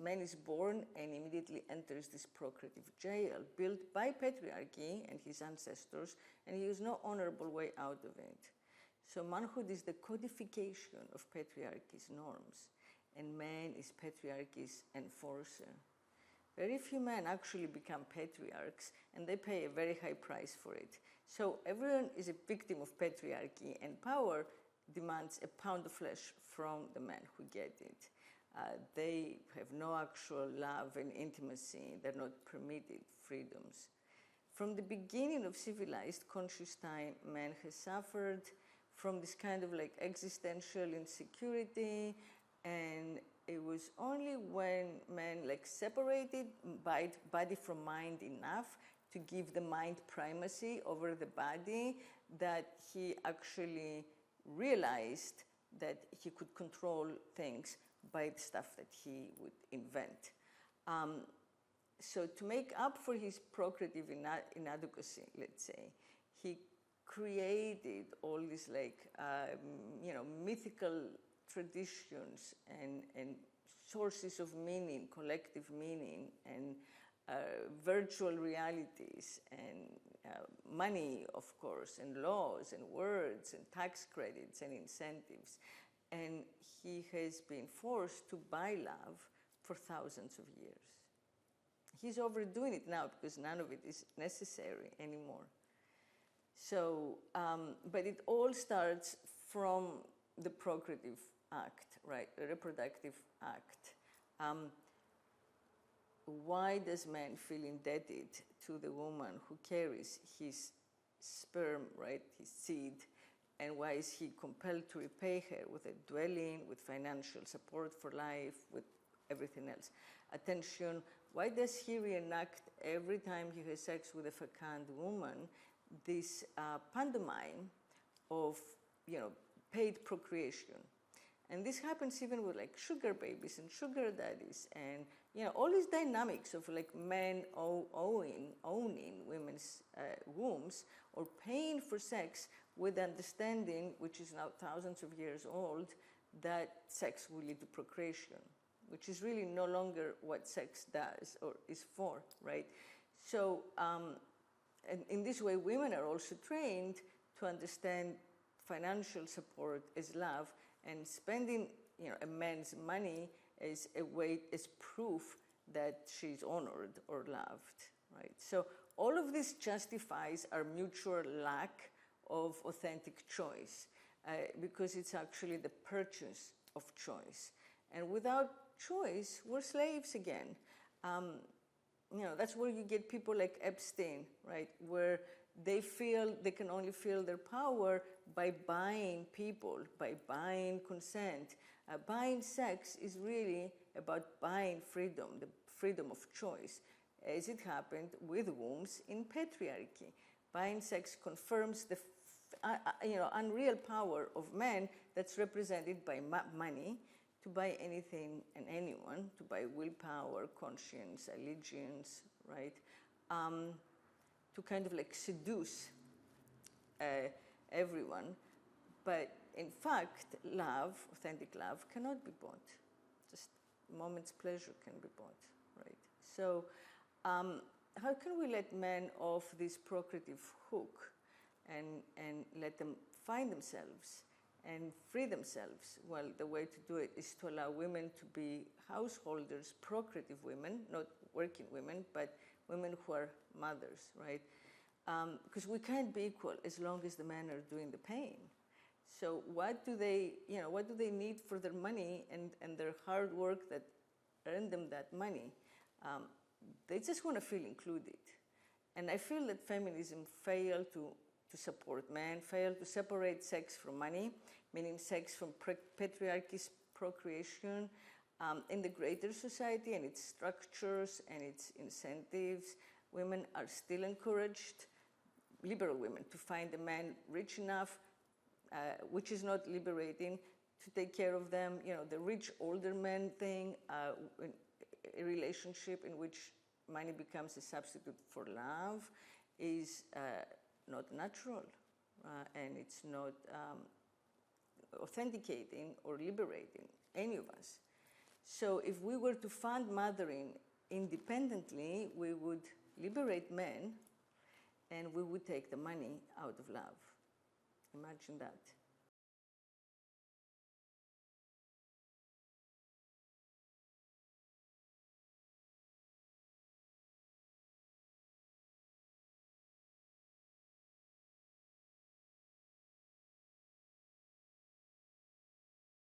man is born and immediately enters this procreative jail built by patriarchy and his ancestors, and he has no honorable way out of it. So manhood is the codification of patriarchy's norms, and man is patriarchy's enforcer. Very few men actually become patriarchs, and they pay a very high price for it. So everyone is a victim of patriarchy, and power demands a pound of flesh from the men who get it. They have no actual love and intimacy. They're not permitted freedoms. From the beginning of civilized conscious time, man has suffered from this kind of like existential insecurity, and it was only when man like separated body from mind enough to give the mind primacy over the body that he actually realized that he could control things by the stuff that he would invent. So to make up for his procreative inadequacy, let's say, he created all these like, mythical traditions and sources of meaning, collective meaning, and virtual realities, and money, of course, and laws, and words, and tax credits, and incentives. And he has been forced to buy love for thousands of years. He's overdoing it now because none of it is necessary anymore. So, but it all starts from the procreative act, right, the reproductive act. Why does man feel indebted to the woman who carries his sperm, right, his seed, and why is he compelled to repay her with a dwelling, with financial support for life, with everything else? Attention, why does he reenact every time he has sex with a fecund woman this pantomime of, paid procreation? And this happens even with like sugar babies and sugar daddies, and all these dynamics of like men owning women's wombs or paying for sex with understanding, which is now thousands of years old, that sex will lead to procreation, which is really no longer what sex does or is for, right? So, and in this way, women are also trained to understand financial support as love, and spending a man's money as a way, as proof that she's honored or loved, right? So all of this justifies our mutual lack of authentic choice, because it's actually the purchase of choice. And without choice, we're slaves again. That's where you get people like Epstein, right? Where they feel they can only feel their power by buying people, by buying consent. Buying sex is really about buying freedom, the freedom of choice, as it happened with wombs in patriarchy. Buying sex confirms the unreal power of men that's represented by money, to buy anything and anyone, to buy willpower, conscience, allegiance, right? To kind of like seduce everyone. But in fact, love, authentic love, cannot be bought. Just a moment's pleasure can be bought, right? So how can we let men off this procreative hook and let them find themselves and free themselves? Well, the way to do it is to allow women to be householders, procreative women, not working women, but women who are mothers, right? Because we can't be equal as long as the men are doing the pain. So what do they need for their money and their hard work that earned them that money? They just want to feel included. And I feel that feminism failed to support men, failed to separate sex from money, meaning sex from patriarchy's procreation. In the greater society and its structures and its incentives, women are still encouraged, liberal women, to find a man rich enough, which is not liberating, to take care of them. The rich older man thing, a relationship in which money becomes a substitute for love, is not natural, and it's not authenticating or liberating any of us. So if we were to fund mothering independently, we would liberate men and we would take the money out of love. Imagine that.